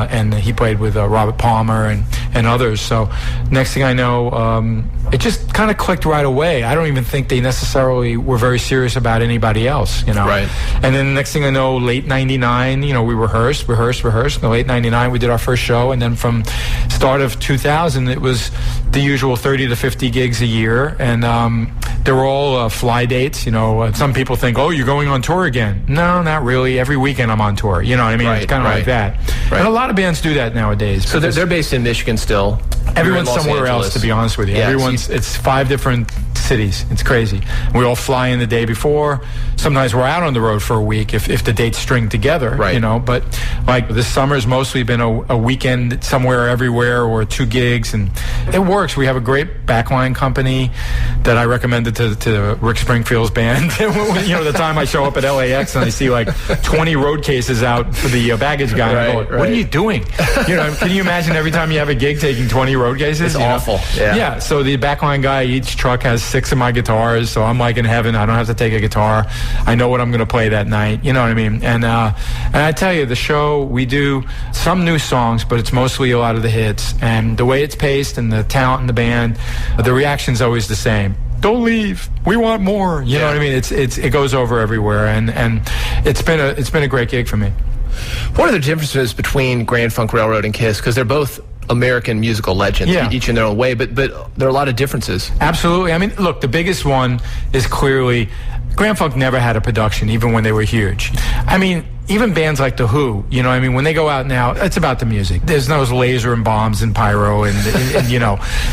and he played with Robert Palmer and others. So next thing I know, it just kind of clicked right away. I don't even think they necessarily were very serious about anybody else, Right. And then the next thing I know, late '99, we rehearsed. In the late '99, we did our first show, and then from start of 2000, it was the usual 30 to 50 gigs a year, and they were all fly dates. Some people think, oh, you're going on tour again. No, not really. Every weekend I'm on tour. You know what I mean? Right, it's kind of like that. Right. And a lot of bands do that nowadays. So they're based in Michigan still. Everyone's somewhere else, to be honest with you. Yeah, it's 5 different cities. It's crazy. We all fly in the day before. Sometimes we're out on the road for a week if the dates string together, right. But like this summer's mostly been a weekend somewhere, everywhere, or 2 gigs, and it works. We have a great backline company that I recommended to Rick Springfield's band. The time I show up at LAX and I see like 20 road cases out for the baggage guy, and I go, what are you doing? Can you imagine every time you have a gig taking 20 road cases? It's awful. Yeah. So the backline guy, each truck has 6 of my guitars, so I'm like in heaven. I don't have to take a guitar. I know what I'm going to play that night. You know what I mean? And I tell you, the show, we do some new songs, but it's mostly a lot of the hits. And the way it's paced and the talent in the band, the reaction's always the same. Don't leave. We want more. You know what I mean? It goes over everywhere, and it's been a great gig for me. What are the differences between Grand Funk Railroad and Kiss? Because they're both American musical legends, each in their own way, but there are a lot of differences. Absolutely. I mean, look, the biggest one is clearly Grand Funk never had a production, even when they were huge. I mean, even bands like The Who, when they go out now, it's about the music. There's those laser and bombs and pyro and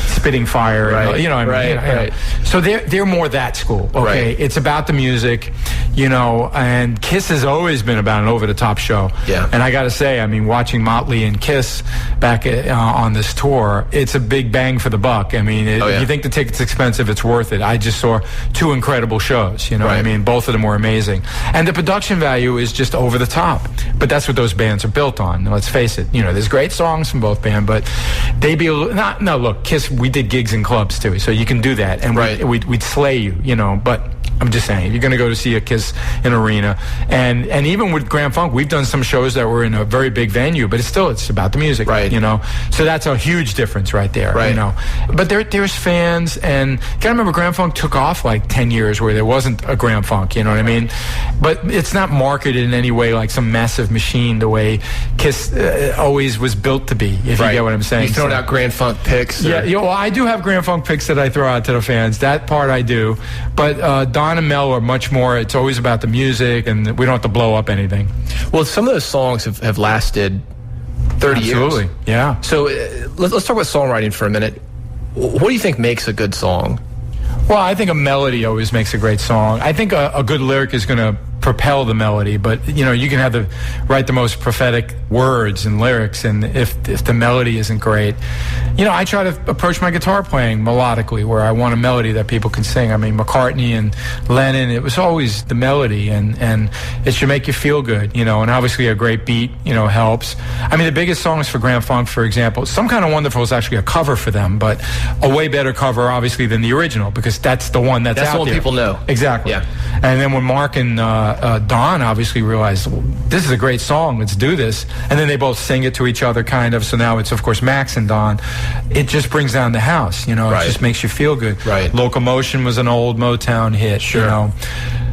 spitting fire. Right. And, Right. So they're more that school. Okay, Right. It's about the music. And Kiss has always been about an over-the-top show. Yeah. And I got to say, I mean, watching Motley and Kiss back on this tour, it's a big bang for the buck. I mean, if you think the ticket's expensive, it's worth it. I just saw 2 incredible shows. Right. I mean, both of them were amazing, and the production value is just over the top. But that's what those bands are built on. Let's face it. There's great songs from both bands, but they be look, Kiss. We did gigs in clubs too, so you can do that, and we'd slay you. But I'm just saying, you're going to go to see a Kiss in arena, and even with Grand Funk, we've done some shows that were in a very big venue, but it's about the music, right? So that's a huge difference right there, right? But there's fans, and you gotta remember, Grand Funk took off like 10 years where there wasn't a Grand Funk, you know what I mean? But it's not marketed in any way like some massive machine the way Kiss always was built to be, if you get what I'm saying. You throwing out Grand Funk picks? Well, I do have Grand Funk picks that I throw out to the fans. That part I do, but Don and Mel are much more, it's always about the music, and we don't have to blow up anything. Well, some of those songs have lasted 30 years. Absolutely, yeah. So let's talk about songwriting for a minute. What do you think makes a good song? Well, I think a melody always makes a great song. I think a good lyric is going to propel the melody, but you can write the most prophetic words and lyrics, and if the melody isn't great, I try to approach my guitar playing melodically, where I want a melody that people can sing. I mean, McCartney and Lennon, it was always the melody, and it should make you feel good, and obviously a great beat, helps. I mean, the biggest songs for Grand Funk, for example, Some Kind of Wonderful is actually a cover for them, but a way better cover, obviously, than the original, because that's the one that's out there. That's the one people know. Exactly. Yeah. And then when Mark and Don obviously realized, well, this is a great song, let's do this, and then they both sing it to each other, kind of. So now it's, of course, Max and Don. It just brings down the house, It just makes you feel good. Right. Locomotion was an old Motown hit. Sure.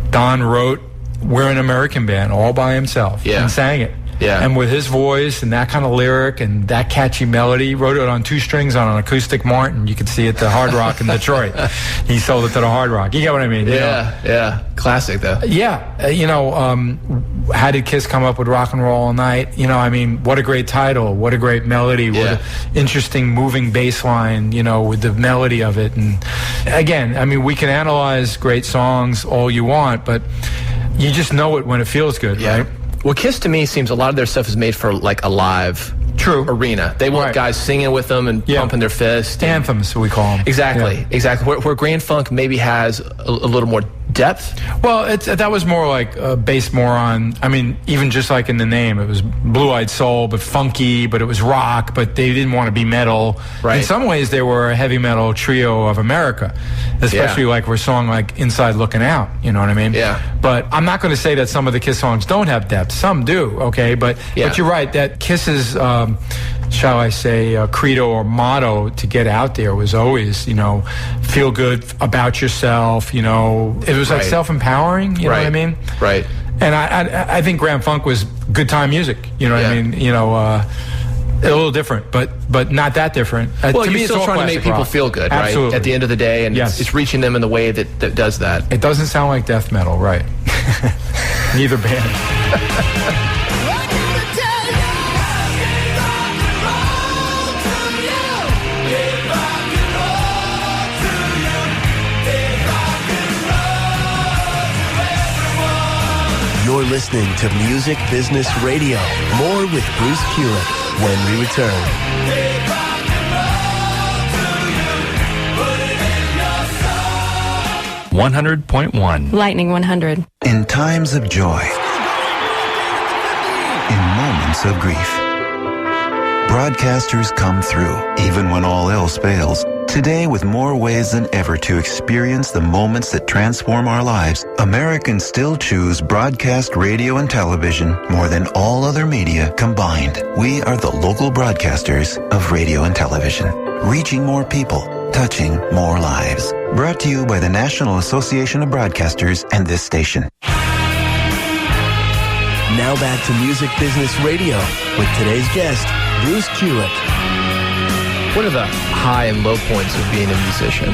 Don wrote We're an American Band all by himself and sang it. Yeah. And with his voice and that kind of lyric and that catchy melody, wrote it on 2 strings on an acoustic Martin. You could see it at the Hard Rock in Detroit. He sold it to the Hard Rock. You get what I mean? Yeah. Classic, though. Yeah. How did Kiss come up with Rock and Roll All Night? What a great title. What a great melody. What an interesting moving bass line, with the melody of it. And again, we can analyze great songs all you want, but you just know it when it feels good, right? Well, Kiss to me seems a lot of their stuff is made for like a live arena. They want guys singing with them and pumping their fist. Anthems, we call them. Exactly. Where Grand Funk maybe has a little more depth. Well, that was more like based more on, even just like in the name, it was Blue-Eyed Soul, but funky, but it was rock, but they didn't want to be metal. Right. In some ways, they were a heavy metal trio of America, especially like for a song like Inside Looking Out, you know what I mean? Yeah. But I'm not going to say that some of the Kiss songs don't have depth. Some do, okay? But you're right, that Kiss's, shall I say, credo or motto to get out there was always, feel good about yourself, it was like self-empowering, you know what I mean? Right. And I think Grand Funk was good time music, you know what I mean? A little different, but not that different. Well, to me, you're still trying to make people feel good, right? Absolutely. At the end of the day, and it's reaching them in the way that does that. It doesn't sound like death metal, right? Neither band. You're listening to Music Business Radio. More with Bruce Kulick when we return. 100.1 Lightning 100. In times of joy, in moments of grief, broadcasters come through, even when all else fails. Today, with more ways than ever to experience the moments that transform our lives, Americans still choose broadcast radio and television more than all other media combined. We are the local broadcasters of radio and television, reaching more people, touching more lives. Brought to you by the National Association of Broadcasters and this station. Now back to Music Business Radio with today's guest, Bruce Kulick. What are the high and low points of being a musician?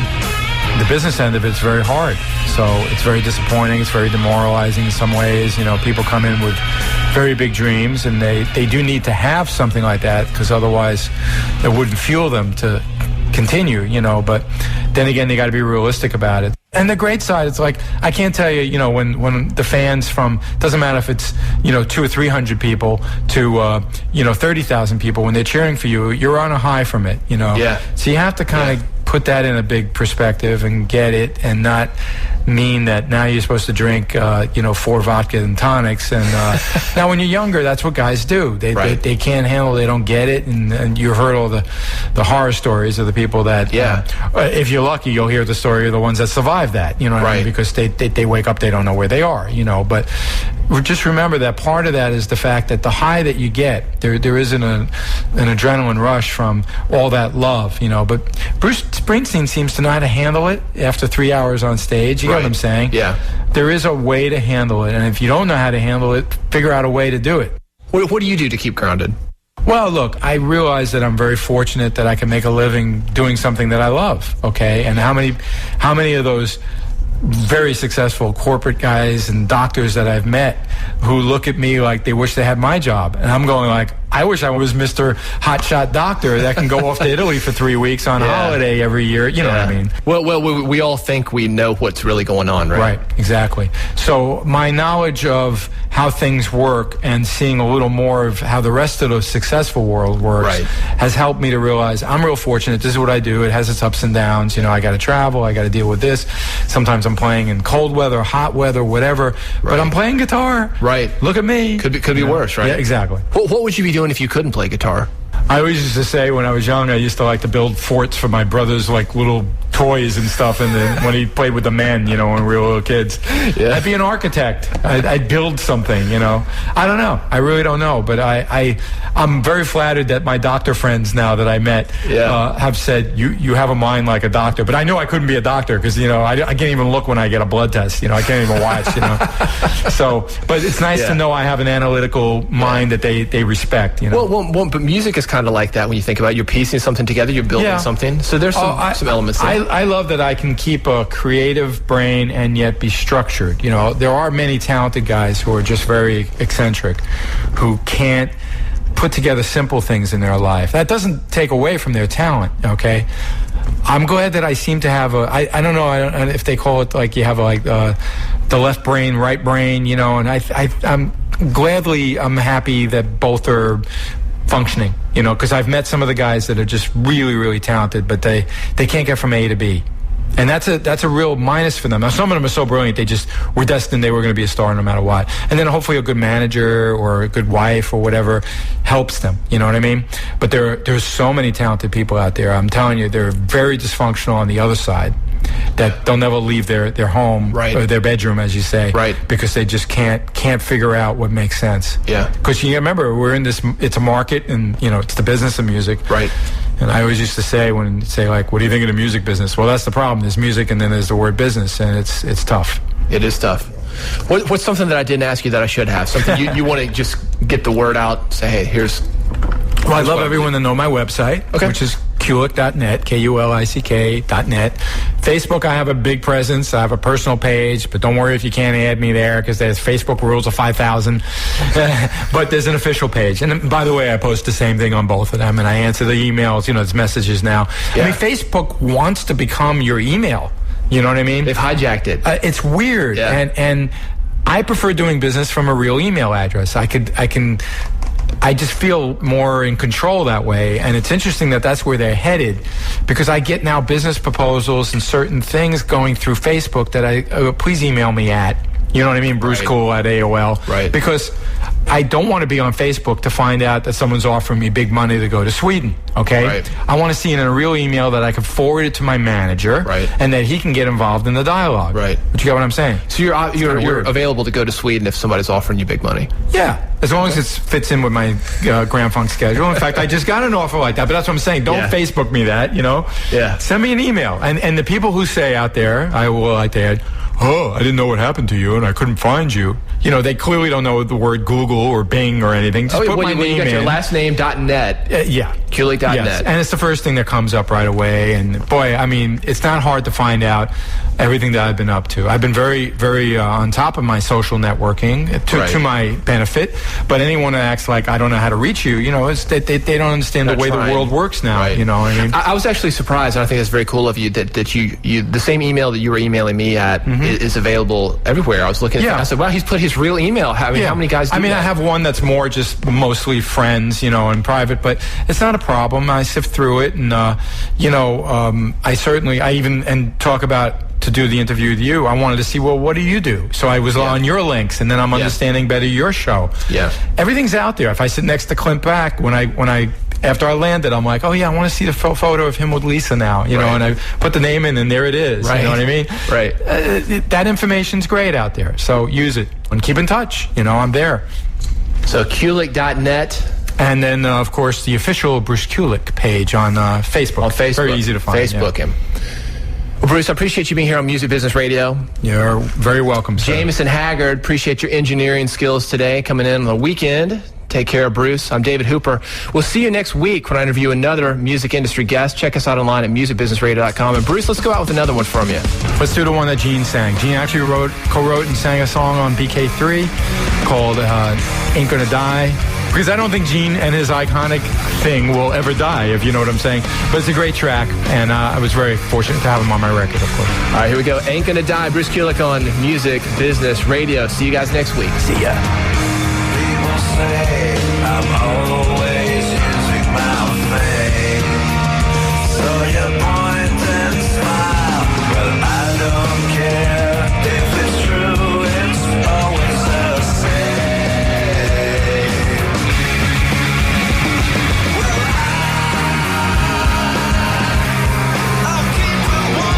The business end of it's very hard. So it's very disappointing. It's very demoralizing in some ways. People come in with very big dreams, and they do need to have something like that, because otherwise it wouldn't fuel them to continue, but then again, they got to be realistic about it. And the great side, it's like, I can't tell you, when the fans from, doesn't matter if it's, 200 or 300 people to, 30,000 people, when they're cheering for you, you're on a high from it, Yeah. So you have to kind of put that in a big perspective and get it, and not mean that now you're supposed to drink, 4 vodka and tonics. And now when you're younger, that's what guys do. They can't handle, they don't get it. And you've heard all the horror stories of the people that, if you're lucky, you'll hear the story of the ones that survive that, what I mean? Because they wake up, they don't know where they are, but just remember that part of that is the fact that the high that you get, there isn't an adrenaline rush from all that love, but Bruce Springsteen seems to know how to handle it after 3 hours on stage. You know what I'm saying? Yeah. There is a way to handle it, and if you don't know how to handle it, figure out a way to do it. What do you do to keep grounded? Well, look, I realize that I'm very fortunate that I can make a living doing something that I love, okay? And how many of those very successful corporate guys and doctors that I've met who look at me like they wish they had my job, and I'm going like, I wish I was Mr. Hotshot Doctor that can go off to Italy for 3 weeks on holiday every year. You know what I mean? Well, we all think we know what's really going on, right? Right, exactly. So my knowledge of how things work and seeing a little more of how the rest of the successful world works has helped me to realize I'm real fortunate. This is what I do. It has its ups and downs. I got to travel. I got to deal with this. Sometimes I'm playing in cold weather, hot weather, whatever. But I'm playing guitar. Right. Look at me. Could be worse, right? Yeah, exactly. What would you be doing if you couldn't play guitar? I always used to say when I was young, I used to like to build forts for my brother's like little toys and stuff, and then when he played with the men, when we were little kids. Yeah. I'd be an architect. I'd build something, I don't know. I really don't know, but I'm very flattered that my doctor friends now that I met have said, you have a mind like a doctor. But I know I couldn't be a doctor because, I can't even look when I get a blood test. I can't even watch, So, but it's nice to know I have an analytical mind that they respect, Well, but music is kind of like that when you think about it. You're piecing something together, you're building something. So there's some elements there. I love that I can keep a creative brain and yet be structured. There are many talented guys who are just very eccentric, who can't put together simple things in their life. That doesn't take away from their talent, okay? I'm glad that I seem to have I don't know if they call it like you have the left brain, right brain, and I'm happy that both are functioning, because I've met some of the guys that are just really, really talented, but they can't get from A to B. And that's a real minus for them. Now, some of them are so brilliant, they just were destined they were going to be a star no matter what. And then hopefully a good manager or a good wife or whatever helps them. You know what I mean? But there's so many talented people out there. I'm telling you, they're very dysfunctional on the other side. That they'll never leave their home or their bedroom, as you say, because they just can't figure out what makes sense. Yeah. Because you remember, we're in this. It's a market, and it's the business of music. Right. And I always used to say what do you think of the music business? Well, that's the problem. There's music, and then there's the word business, and it's tough. It is tough. What's something that I didn't ask you that I should have? Something you want to just get the word out? Say, hey, here's. Well, I'd love everyone to know my website, which is Kulick.net, Kulick.net. Facebook, I have a big presence. I have a personal page, but don't worry if you can't add me there because there's Facebook rules of 5,000. But there's an official page. And by the way, I post the same thing on both of them, and I answer the emails, there's messages now. Yeah. I mean, Facebook wants to become your email. You know what I mean? They've hijacked it. It's weird. Yeah. And I prefer doing business from a real email address. I just feel more in control that way, and it's interesting that that's where they're headed, because I get now business proposals and certain things going through Facebook that please email me at, you know what I mean, Bruce Cool at AOL, right? Because I don't want to be on Facebook to find out that someone's offering me big money to go to Sweden, okay? Right. I want to see it in a real email that I can forward it to my manager, and that he can get involved in the dialogue. Right. But you get what I'm saying? So you're available to go to Sweden if somebody's offering you big money? Yeah, as long as it fits in with my Grand Funk schedule. In fact, I just got an offer like that, but that's what I'm saying. Don't Facebook me that, Yeah. Send me an email. And the people who say out there, I didn't know what happened to you and I couldn't find you. They clearly don't know the word Google or Bing or anything. Just put my name in. Your last name.net. Yeah. Kulick.net. Yes. And it's the first thing that comes up right away. And boy, I mean, it's not hard to find out everything that I've been up to. I've been very, very on top of my social networking to my benefit. But anyone that acts like I don't know how to reach you, they don't understand the way the world works now. Right. I mean, I was actually surprised, and I think that's very cool of you that you the same email that you were emailing me at is available everywhere. I was looking at it, I said, wow, he's put his real email. How many guys do that? I have one that's more just mostly friends, and private, but it's not a problem. I sift through it, and I even talk about to do the interview with you. I wanted to see, well, what do you do? So I was on your links, and then I'm understanding better your show. Yeah, everything's out there. If I sit next to Clint Back when I after I landed, I'm like, oh yeah, I want to see the photo of him with Lisa now, you know, and I put the name in, and there it is. Right. You know what I mean? Right. That information's great out there, so use it and keep in touch. I'm there. So Kulick.net. And then, of course, the official Bruce Kulick page on Facebook. On Facebook. Very easy to find. Facebook him. Well, Bruce, I appreciate you being here on Music Business Radio. You're very welcome, sir. Jameson Haggard, appreciate your engineering skills today, coming in on the weekend. Take care of Bruce. I'm David Hooper. We'll see you next week when I interview another music industry guest. Check us out online at musicbusinessradio.com. And Bruce, let's go out with another one from you. Let's do the one that Gene sang. Gene actually co-wrote and sang a song on BK3 called Ain't Gonna Die. Because I don't think Gene and his iconic thing will ever die, if you know what I'm saying. But it's a great track, and I was very fortunate to have him on my record, of course. All right, here we go. Ain't Gonna Die. Bruce Kulick on Music Business Radio. See you guys next week. See ya. People say I'm always using my face. So you point and smile. Well, I don't care if it's true. It's always the same. I'll keep it warm.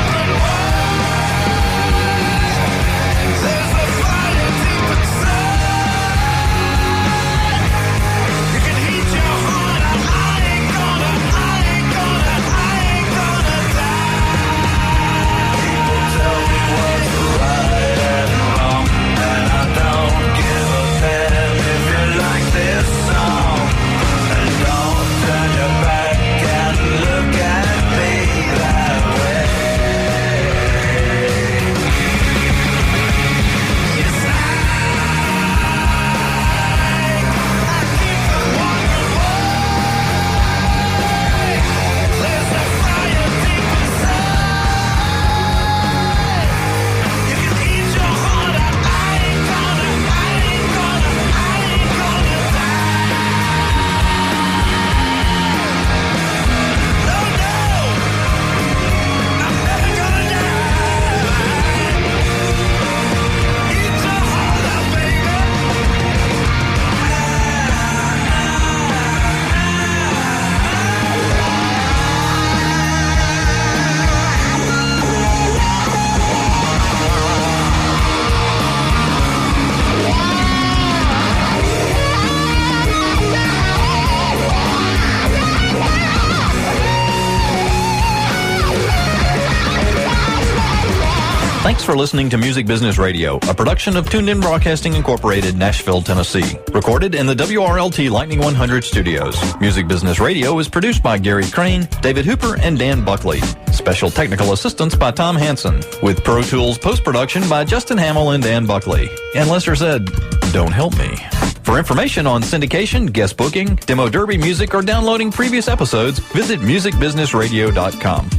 Thanks for listening to Music Business Radio, a production of Tuned In Broadcasting Incorporated, Nashville, Tennessee. Recorded in the WRLT Lightning 100 studios. Music Business Radio is produced by Gary Crane, David Hooper, and Dan Buckley. Special technical assistance by Tom Hansen. With Pro Tools post-production by Justin Hamill and Dan Buckley. And Lester said, "Don't help me." For information on syndication, guest booking, demo derby music, or downloading previous episodes, visit musicbusinessradio.com.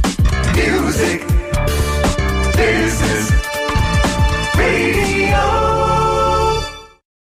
Music